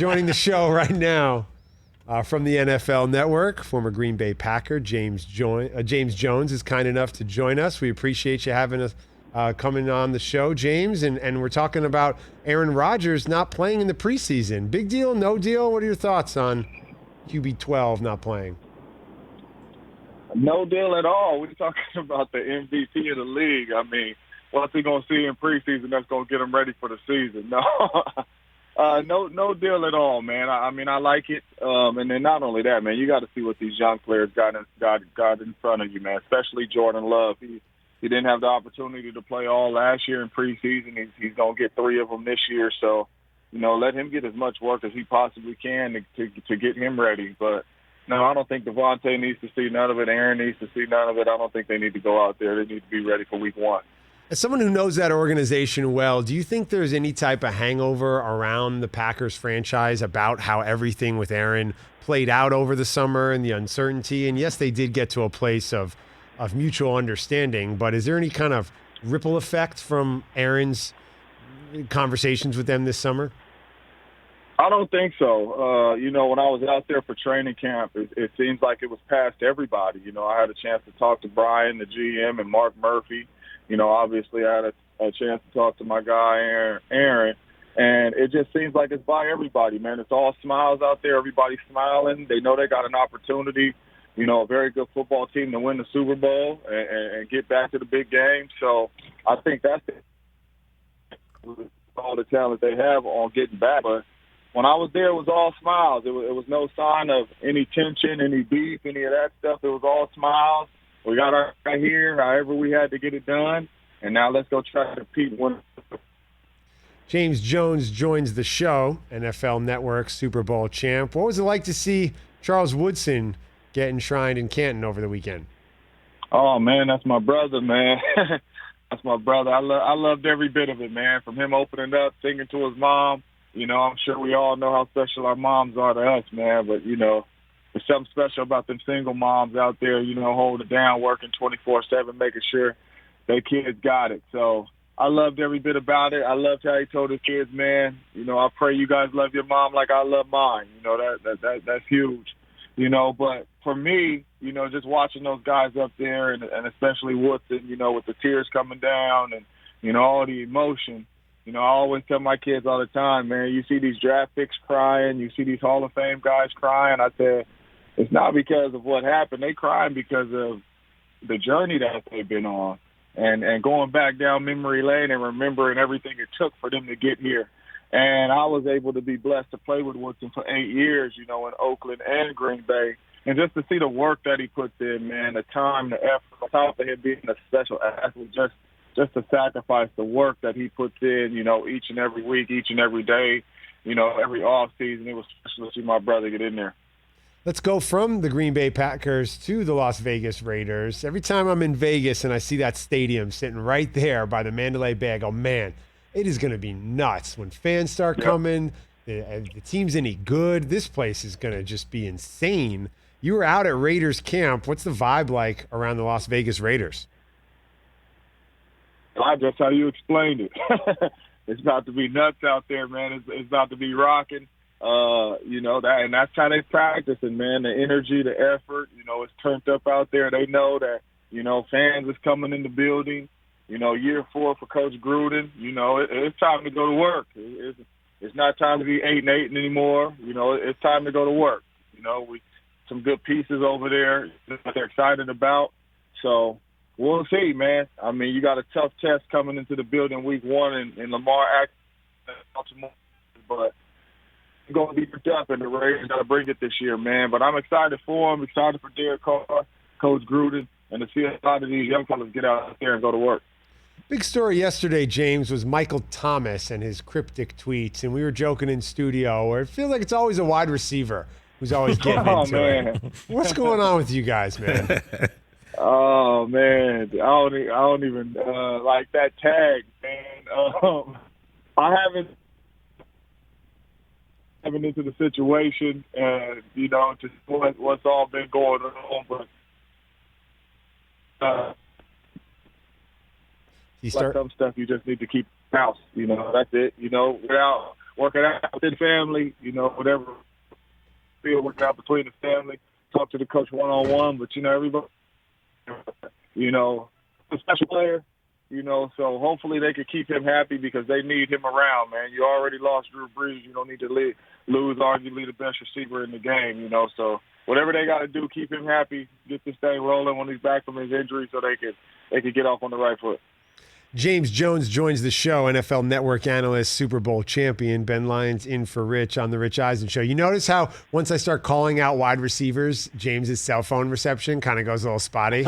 Joining the show right now from the NFL Network, former Green Bay Packer, James Jones is kind enough to join us. We appreciate you having us coming on the show, James. And we're talking about Aaron Rodgers not playing in the preseason. Big deal, no deal? What are your thoughts on QB12 not playing? No deal at all. We're talking about the MVP of the league. I mean, what's he going to see in preseason that's going to get him ready for the season? No. No deal at all, man. I mean, I like it. And then not only that, man, you got to see what these young players got in front of you, man, especially Jordan Love. He didn't have the opportunity to play all last year in preseason. He's going to get 3 of them this year. So, let him get as much work as he possibly can to get him ready. But, no, I don't think Devontae needs to see none of it. Aaron needs to see none of it. I don't think they need to go out there. They need to be ready for week 1. As someone who knows that organization well, do you think there's any type of hangover around the Packers franchise about how everything with Aaron played out over the summer and the uncertainty? And yes, they did get to a place of mutual understanding, but is there any kind of ripple effect from Aaron's conversations with them this summer? I don't think so. When I was out there for training camp, it seems like it was past everybody. I had a chance to talk to Brian, the GM, and Mark Murphy. Obviously I had a chance to talk to my guy, Aaron, and it just seems like it's by everybody, man. It's all smiles out there. Everybody's smiling. They know they got an opportunity, a very good football team to win the Super Bowl and get back to the big game. So I think that's all the talent they have on getting back. But when I was there, it was all smiles. It was no sign of any tension, any beef, any of that stuff. It was all smiles. We got our guy here, however we had to get it done, and now let's go try to compete. James Jones joins the show, NFL Network Super Bowl champ. What was it like to see Charles Woodson get enshrined in Canton over the weekend? Oh, man, that's my brother, man. That's my brother. I loved every bit of it, man, from him opening up, singing to his mom. I'm sure we all know how special our moms are to us, man, but, there's something special about them single moms out there, holding it down, working 24/7, making sure their kids got it. So I loved every bit about it. I loved how he told his kids, man, I pray you guys love your mom like I love mine. That's huge. But for me, just watching those guys up there and especially Woodson, with the tears coming down and, all the emotion, I always tell my kids all the time, man, you see these draft picks crying, you see these Hall of Fame guys crying. I said, it's not because of what happened. They crying because of the journey that they've been on and going back down memory lane and remembering everything it took for them to get here. And I was able to be blessed to play with Woodson for 8 years, in Oakland and Green Bay. And just to see the work that he puts in, man, the time, the effort, on top of him being a special athlete, just to sacrifice the work that he puts in, each and every week, each and every day, every off season. It was special to see my brother get in there. Let's go from the Green Bay Packers to the Las Vegas Raiders. Every time I'm in Vegas and I see that stadium sitting right there by the Mandalay Bay, I go, man, it is going to be nuts. When fans start coming, the team's any good, this place is going to just be insane. You were out at Raiders camp. What's the vibe like around the Las Vegas Raiders? That's how you explained it. It's about to be nuts out there, man. It's about to be rocking. And that's how they practicing, man. The energy, the effort, it's turned up out there. They know that, fans is coming in the building. Year 4 for Coach Gruden. It's time to go to work. It's not time to be 8-8 anymore. It's time to go to work. Some good pieces over there that they're excited about. So we'll see, man. I mean, you got a tough test coming into the building week 1 in Lamar Baltimore, but it's going to be tough, and the Raiders got to bring it this year, man. But I'm excited for them, excited for Derek Carr, Coach Gruden, and to see a lot of these young fellas get out there and go to work. Big story yesterday, James, was Michael Thomas and his cryptic tweets, and we were joking in studio where it feels like it's always a wide receiver who's always getting into it. What's going on with you guys, man? Oh, man, I don't even like that tag, man. I haven't into the situation, and just what's all been going on, but some stuff you just need to keep house. That's it. work it out with the family, whatever feel working out between the family. Talk to the coach one-on-one, but, everybody, a special player, so hopefully they could keep him happy because they need him around, man. You already lost Drew Brees. You don't need to lose arguably the best receiver in the game, so whatever they got to do, keep him happy, get this thing rolling when he's back from his injury so they could get off on the right foot. James Jones joins the show, NFL Network Analyst, Super Bowl champion. Ben Lyons in for Rich on the Rich Eisen Show. You notice how once I start calling out wide receivers, James's cell phone reception kind of goes a little spotty? You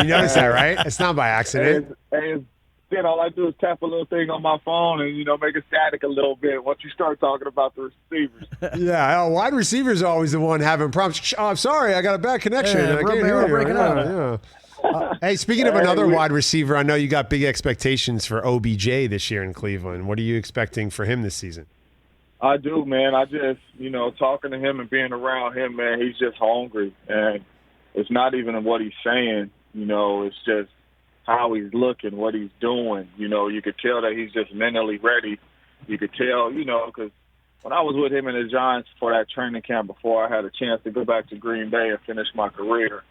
notice that, right? It's not by accident. Then all I do is tap a little thing on my phone and, make it static a little bit once you start talking about the receivers. Yeah, wide receivers are always the one having problems. Oh, I'm sorry, I got a bad connection. I can't hear you. Yeah. Hey, speaking of another wide receiver, I know you got big expectations for OBJ this year in Cleveland. What are you expecting for him this season? I do, man. I just, talking to him and being around him, man, he's just hungry. And it's not even what he's saying, it's just how he's looking, what he's doing. You could tell that he's just mentally ready. You could tell, because when I was with him in the Giants for that training camp before I had a chance to go back to Green Bay and finish my career,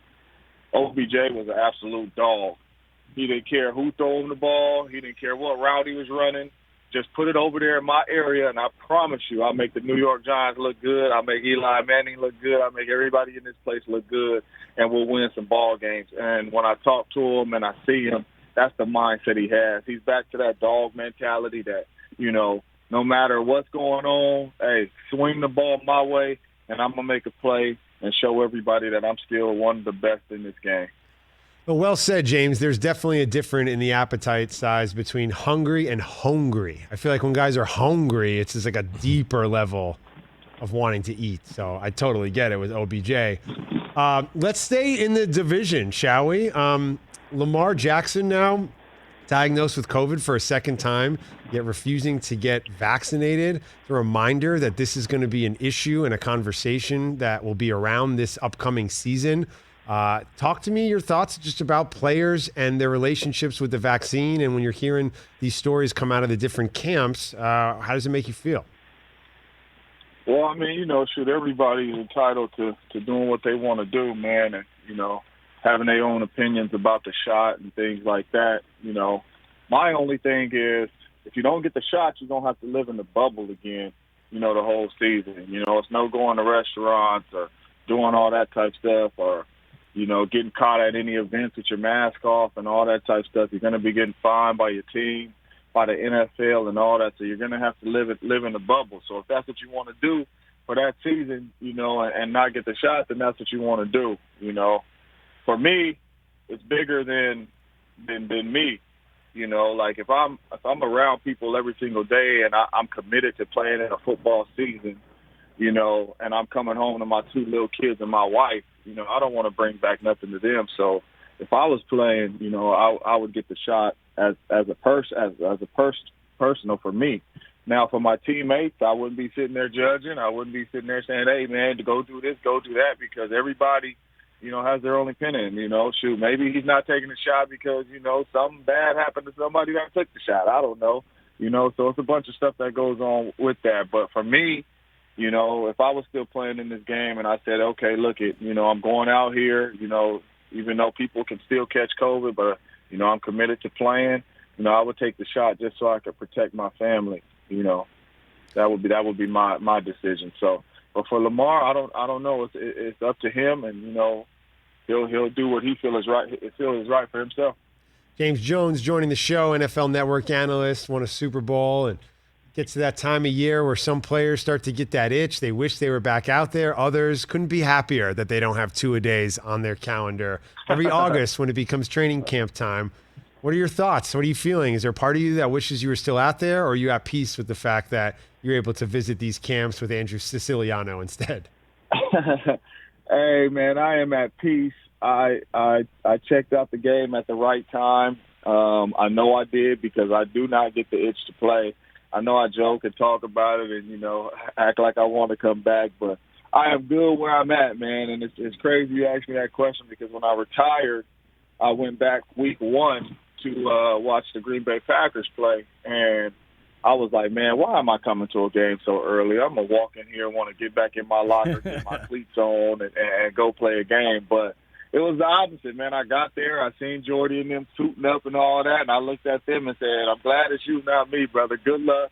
OBJ was an absolute dog. He didn't care who threw him the ball. He didn't care what route he was running. Just put it over there in my area, and I promise you I'll make the New York Giants look good. I'll make Eli Manning look good. I'll make everybody in this place look good, and we'll win some ball games. And when I talk to him and I see him, that's the mindset he has. He's back to that dog mentality that, no matter what's going on, hey, swing the ball my way, and I'm going to make a play and show everybody that I'm still one of the best in this game. Well said, James. There's definitely a difference in the appetite size between hungry and hungry. I feel like when guys are hungry, it's just like a deeper level of wanting to eat. So I totally get it with OBJ. Let's stay in the division, shall we? Lamar Jackson now diagnosed with COVID for a second time, yet refusing to get vaccinated. It's a reminder that this is going to be an issue and a conversation that will be around this upcoming season. Talk to me your thoughts just about players and their relationships with the vaccine. And when you're hearing these stories come out of the different camps, how does it make you feel? Well, I mean, everybody's entitled to doing what they want to do, man. And, having their own opinions about the shot and things like that. My only thing is if you don't get the shot, you're going to have to live in the bubble again, the whole season. It's no going to restaurants or doing all that type stuff or, getting caught at any events with your mask off and all that type stuff. You're going to be getting fined by your team, by the NFL and all that. So you're going to have to live in the bubble. So if that's what you want to do for that season, and not get the shot, then that's what you want to do, For me, it's bigger than me. Like if I'm around people every single day and I'm committed to playing in a football season, and I'm coming home to my two little kids and my wife, I don't want to bring back nothing to them. So if I was playing, I would get the shot as a personal for me. Now for my teammates, I wouldn't be sitting there judging. I wouldn't be sitting there saying, hey man, to go do this, go do that, because everybody has their own opinion, shoot, maybe he's not taking the shot because, something bad happened to somebody that took the shot. I don't know, so it's a bunch of stuff that goes on with that. But for me, if I was still playing in this game and I said, okay, look I'm going out here, even though people can still catch COVID, but, I'm committed to playing, I would take the shot just so I could protect my family, that would be my decision. So, but for Lamar, I don't know. It's up to him, and he'll do what he feels is right for himself. James Jones joining the show, NFL Network Analyst, won a Super Bowl, and gets to that time of year where some players start to get that itch. They wish they were back out there. Others couldn't be happier that they don't have two-a-days on their calendar every August when it becomes training camp time. What are your thoughts? What are you feeling? Is there a part of you that wishes you were still out there, or are you at peace with the fact that you're able to visit these camps with Andrew Siciliano instead? Hey, man, I am at peace. I checked out the game at the right time. I know I did because I do not get the itch to play. I know I joke and talk about it and, act like I want to come back, but I am good where I'm at, man. And it's crazy you asked me that question because when I retired, I went back week one to watch the Green Bay Packers play. And, I was like, man, why am I coming to a game so early? I'm going to walk in here and want to get back in my locker, get my cleats on, and go play a game. But it was the opposite, man. I got there. I seen Jordy and them suiting up and all that, and I looked at them and said, I'm glad it's you, not me, brother. Good luck.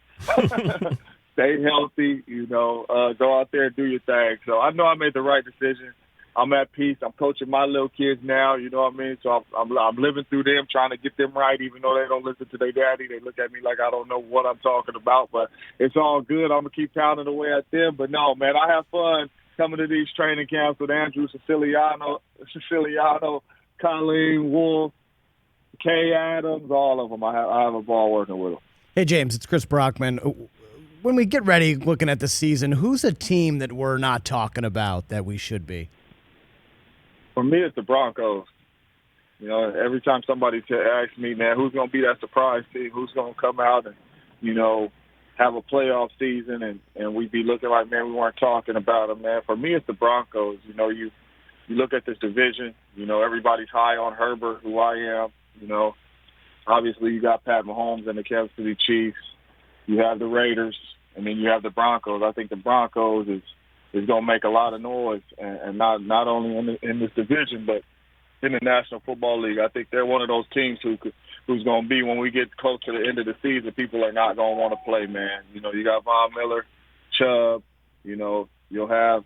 Stay healthy, go out there and do your thing. So I know I made the right decision. I'm at peace. I'm coaching my little kids now, you know what I mean? So I'm living through them, trying to get them right, even though they don't listen to their daddy. They look at me like I don't know what I'm talking about, but it's all good. I'm going to keep pounding away at them. But no, man, I have fun coming to these training camps with Andrew Siciliano, Colleen Wolf, Kay Adams, all of them. I have a ball working with them. Hey, James, it's Chris Brockman. When we get ready looking at the season, who's a team that we're not talking about that we should be? For me, it's the Broncos. Every time somebody asks me, man, who's going to be that surprise team? Who's going to come out and, have a playoff season? And we be looking like, man, we weren't talking about them, man. For me, it's the Broncos. You look at this division, everybody's high on Herbert, who I am. Obviously, you got Pat Mahomes and the Kansas City Chiefs. You have the Raiders, and then you have the Broncos. I think the Broncos is going to make a lot of noise, and not only in this division, but in the National Football League. I think they're one of those teams who's going to be, when we get close to the end of the season, people are not going to want to play, man. You got Von Miller, Chubb, you'll have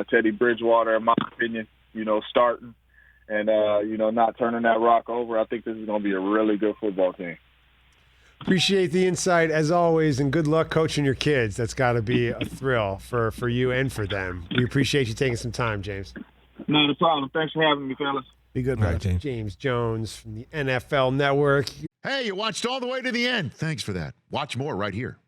Teddy Bridgewater, in my opinion, starting and, not turning that rock over. I think this is going to be a really good football team. Appreciate the insight as always, and good luck coaching your kids. That's got to be a thrill for you and for them. We appreciate you taking some time, James. Not a problem. Thanks for having me, fellas. Be good, All right, James. James Jones from the NFL Network. Hey, you watched all the way to the end. Thanks for that. Watch more right here.